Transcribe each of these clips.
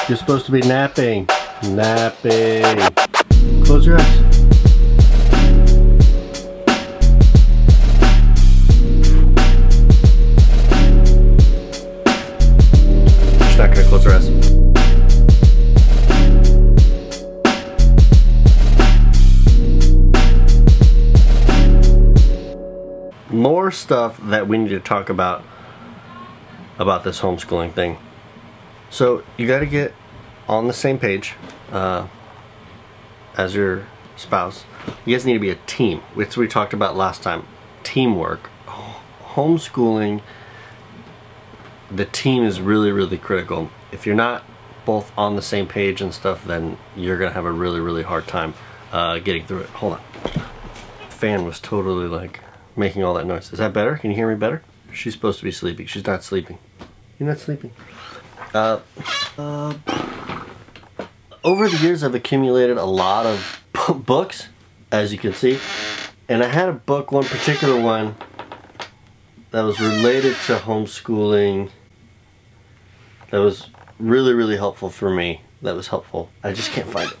You're supposed to be napping. Napping. Close your eyes. She's not gonna close her eyes. More stuff that we need to talk about this homeschooling thing. So you got to get on the same page as your spouse. You guys need to be a team, which we talked about last time. Teamwork. Homeschooling, the team is really, really critical. If you're not both on the same page and stuff, then you're gonna have a really, really hard time getting through it. Hold on. Fan was totally like making all that noise. Is that better? Can you hear me better? She's supposed to be sleeping. She's not sleeping. You're not sleeping. Over the years I've accumulated a lot of books, as you can see, and I had a book, one particular one that was related to homeschooling that was really, really helpful for me. That was helpful. I just can't find it.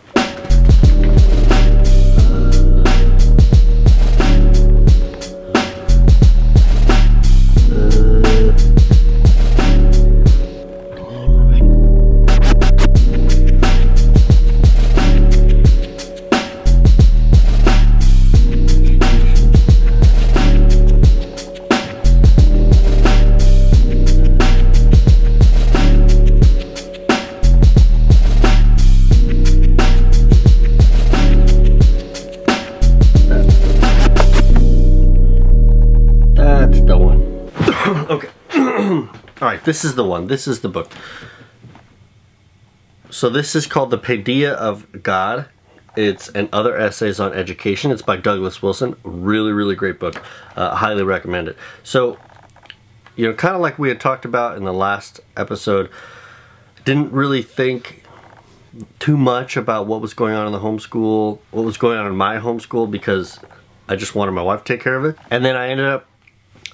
Okay. Alright, this is the one. This is the book. So this is called The Paideia of God. It's and Other Essays on Education. It's by Douglas Wilson. Really, really great book. Highly recommend it. So, you know, kind of like we had talked about in the last episode, didn't really think too much about what was going on in the homeschool, what was going on in my homeschool, because I just wanted my wife to take care of it. And then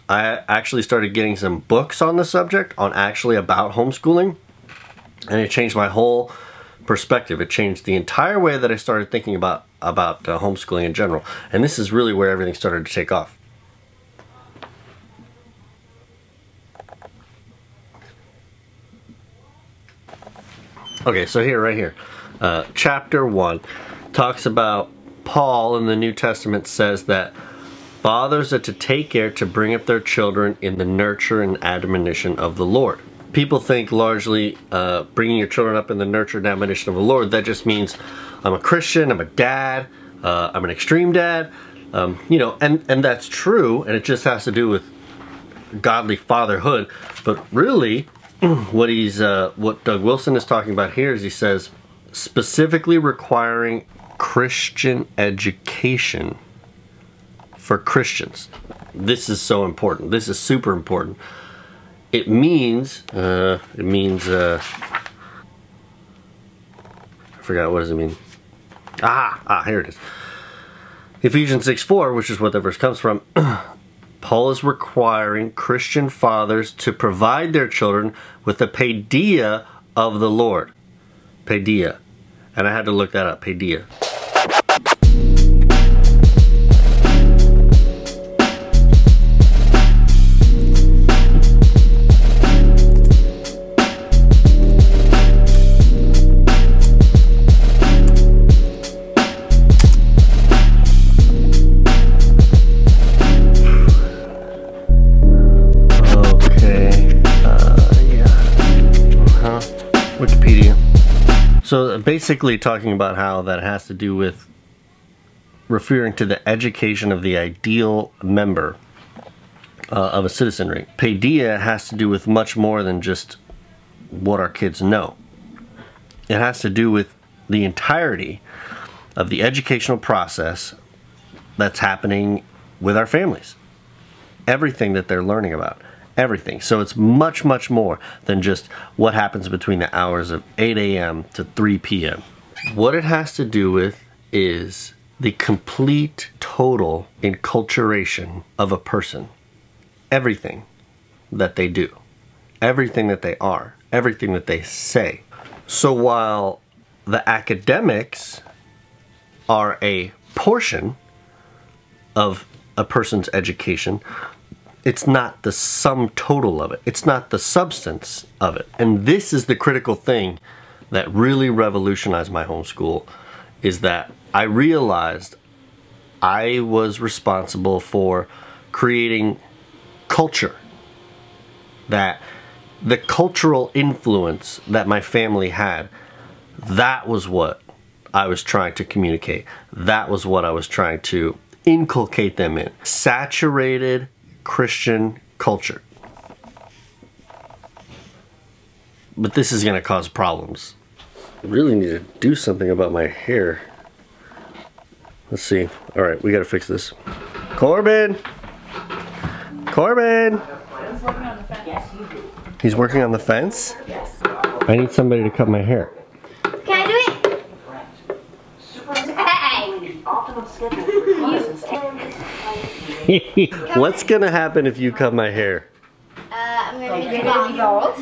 I actually started getting some books on the subject, on actually about homeschooling, and it changed my whole perspective. It changed the entire way that I started thinking about homeschooling in general. And this is really where everything started to take off. Okay, so right here, chapter 1 talks about Paul in the New Testament says that fathers are to take care to bring up their children in the nurture and admonition of the Lord. People think largely bringing your children up in the nurture and admonition of the Lord, that just means I'm a Christian, I'm a dad, I'm an extreme dad, you know, and that's true, and it just has to do with godly fatherhood. But really, what Doug Wilson is talking about here is he says, specifically requiring Christian education for Christians. This is so important. This is super important. It means, I forgot, what does it mean? Here it is. Ephesians 6:4, which is what that verse comes from, Paul is requiring Christian fathers to provide their children with the paideia of the Lord. Paideia. And I had to look that up, paideia. Wikipedia. So basically talking about how that has to do with referring to the education of the ideal member of a citizenry. Paideia has to do with much more than just what our kids know. It has to do with the entirety of the educational process that's happening with our families. Everything that they're learning about. Everything. So it's much, much more than just what happens between the hours of 8 a.m. to 3 p.m. What it has to do with is the complete, total enculturation of a person. Everything that they do, everything that they are, everything that they say, So while the academics are a portion of a person's education, it's not the sum total of it. It's not the substance of it. And this is the critical thing that really revolutionized my homeschool, is that I realized I was responsible for creating culture. That the cultural influence that my family had, that was what I was trying to communicate. That was what I was trying to inculcate them in. Saturated Christian culture. But this is going to cause problems. I really need to do something about my hair. Let's see. Alright, we got to fix this. Corbin! Corbin! He's working on the fence. Yes, you do. He's working on the fence? Yes. I need somebody to cut my hair. Can I do it? What's gonna happen if you cut my hair? I'm gonna be bald.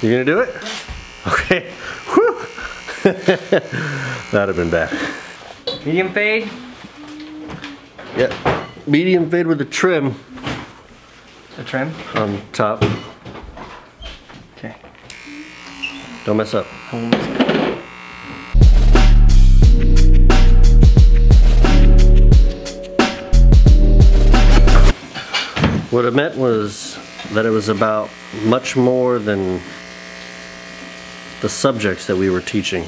You gonna do it? Okay. Whew. That'd have been bad. Medium fade? Yep. Medium fade with a trim A trim? on top. Okay. Don't mess up. What it meant was that it was about much more than the subjects that we were teaching.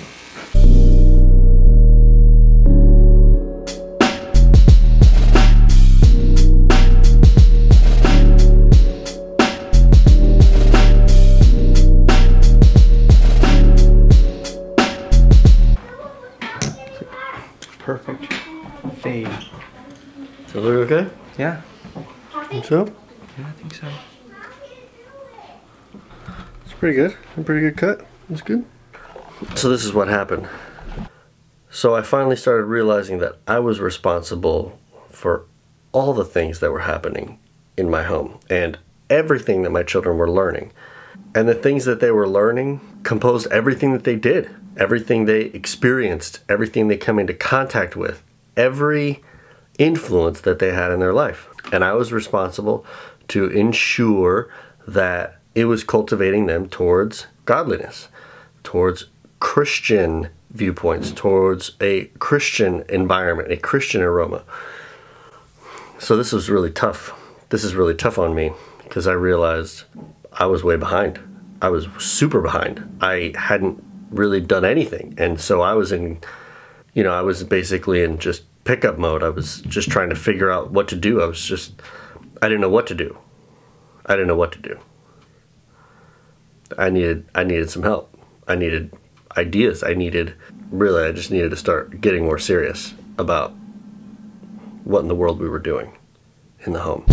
Perfect fade. Does it look okay? Yeah. Think so? Yeah, I think so. It's pretty good. A pretty good cut. That's good. So this is what happened. So I finally started realizing that I was responsible for all the things that were happening in my home and everything that my children were learning. And the things that they were learning composed everything that they did, everything they experienced, everything they come into contact with, every influence that they had in their life. And I was responsible to ensure that it was cultivating them towards godliness, towards Christian viewpoints, towards a Christian environment, a Christian aroma. So this was really tough. This is really tough on me because I realized I was way behind. I was super behind. I hadn't really done anything. And so I was in, you know, I was basically in just pickup mode. I was just trying to figure out what to do. I didn't know what to do. I didn't know what to do. I needed some help. I needed ideas. I just needed to start getting more serious about what in the world we were doing in the home.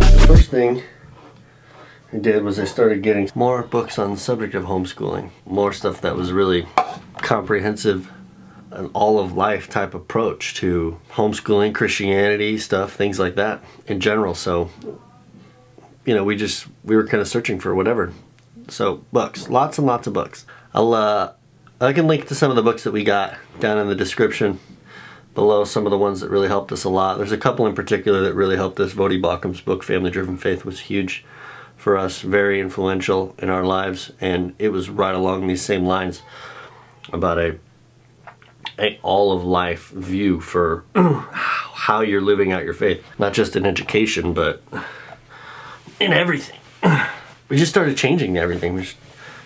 The first thing I did was I started getting more books on the subject of homeschooling. More stuff that was really comprehensive, an all-of-life type approach to homeschooling, Christianity stuff, things like that in general. So, you know, we were kind of searching for whatever. So books, lots and lots of books. I can link to some of the books that we got down in the description below, some of the ones that really helped us a lot. There's a couple in particular that really helped us. Vodi Baucham's book, Family Driven Faith, was huge for us, very influential in our lives, and it was right along these same lines about a all-of-life view for how you're living out your faith. Not just in education, but in everything. We just started changing everything. We're just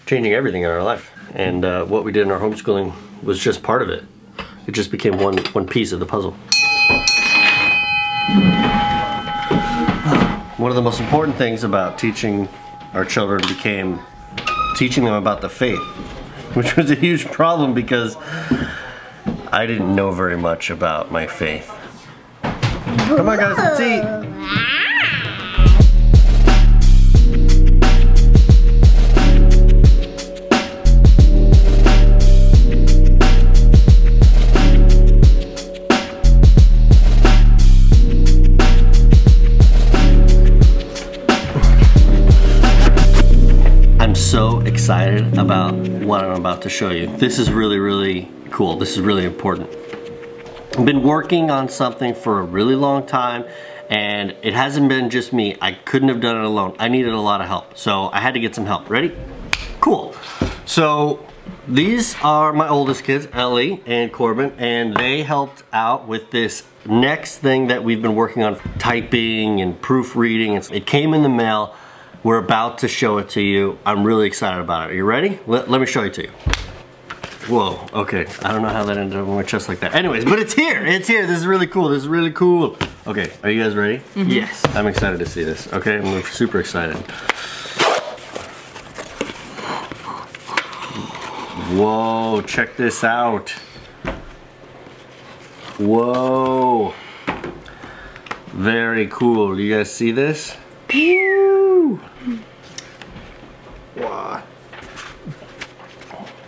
changing everything in our life. And what we did in our homeschooling was just part of it. It just became one piece of the puzzle. One of the most important things about teaching our children became teaching them about the faith. which was a huge problem because I didn't know very much about my faith. Come on guys, let's eat. So excited about what I'm about to show you. This is really, really cool. This is really important. I've been working on something for a really long time, and it hasn't been just me. I couldn't have done it alone. I needed a lot of help, so I had to get some help. Ready? Cool. So these are my oldest kids, Ellie and Corbin, and they helped out with this next thing that we've been working on, typing and proofreading. It came in the mail. We're about to show it to you. I'm really excited about it. Are you ready? Let me show it to you. Whoa, okay. I don't know how that ended up on my chest like that. Anyways, but it's here. It's here. This is really cool. This is really cool. Okay, are you guys ready? Mm-hmm. Yes. I'm excited to see this. Okay, I'm super excited. Whoa, check this out. Whoa. Very cool. Do you guys see this? Woo! Wow.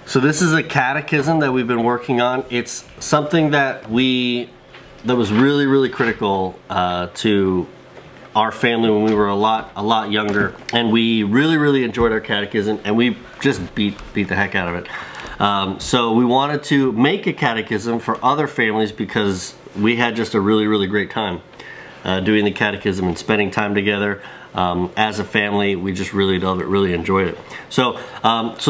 So this is a catechism that we've been working on. It's something that was really, really critical to our family when we were a lot younger, and we really enjoyed our catechism, and we just beat the heck out of it. So we wanted to make a catechism for other families because we had just a really great time doing the catechism and spending time together as a family. We just really loved it, really enjoyed it. So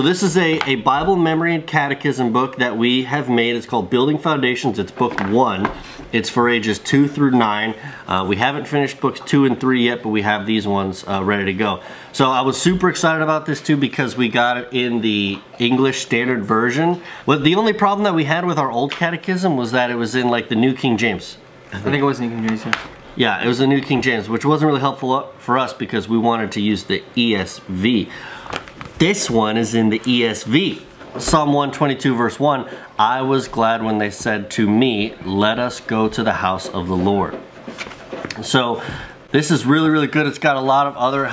this is a Bible memory and catechism book that we have made. It's called Building Foundations. It's book 1. It's for ages 2 through 9. We haven't finished books 2 and 3 yet, but we have these ones ready to go. So I was super excited about this too because we got it in the English Standard Version. Well, the only problem that we had with our old catechism was that it was in like the New King James. I think it was New King James. Yeah, it was the New King James, which wasn't really helpful for us because we wanted to use the ESV. This one is in the ESV. Psalm 122 verse 1, I was glad when they said to me, let us go to the house of the Lord. So this is really good. It's got a lot of other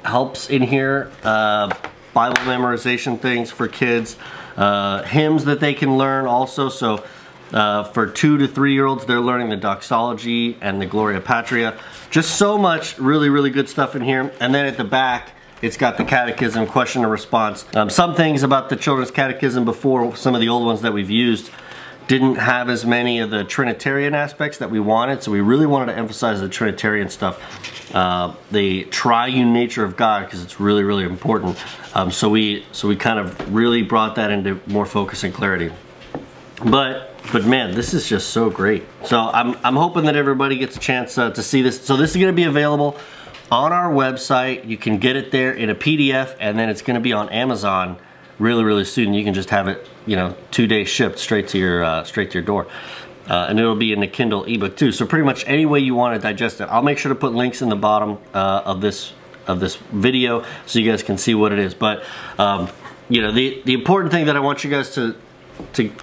helps in here. Bible memorization things for kids. Hymns that they can learn also. So for 2 to 3 year olds, they're learning the doxology and the Gloria Patria. Just so much really good stuff in here. And then at the back, it's got the catechism, question and response. Some things about the children's catechism before, some of the old ones that we've used, didn't have as many of the Trinitarian aspects that we wanted, so we really wanted to emphasize the Trinitarian stuff. The triune nature of God, because it's really important. So we kind of really brought that into more focus and clarity. But man, this is just so great. So I'm hoping that everybody gets a chance to see this. So this is going to be available on our website. You can get it there in a PDF, and then it's going to be on Amazon really soon. You can just have it, 2 days shipped straight to your door, and it'll be in the Kindle ebook too. So pretty much any way you want to digest it. I'll make sure to put links in the bottom of this video so you guys can see what it is. But the important thing that I want you guys to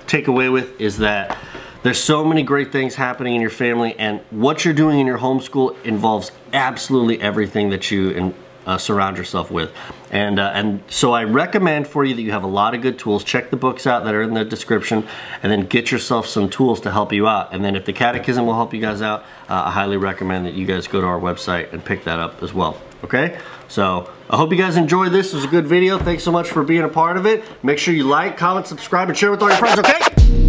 take away with is that there's so many great things happening in your family, and what you're doing in your homeschool involves absolutely everything that you surround yourself with. And so I recommend for you that you have a lot of good tools. Check the books out that are in the description, and then get yourself some tools to help you out. And then if the catechism will help you guys out, I highly recommend that you guys go to our website and pick that up as well. Okay? So I hope you guys enjoyed this. It was a good video. Thanks so much for being a part of it. Make sure you like, comment, subscribe, and share with all your friends, okay?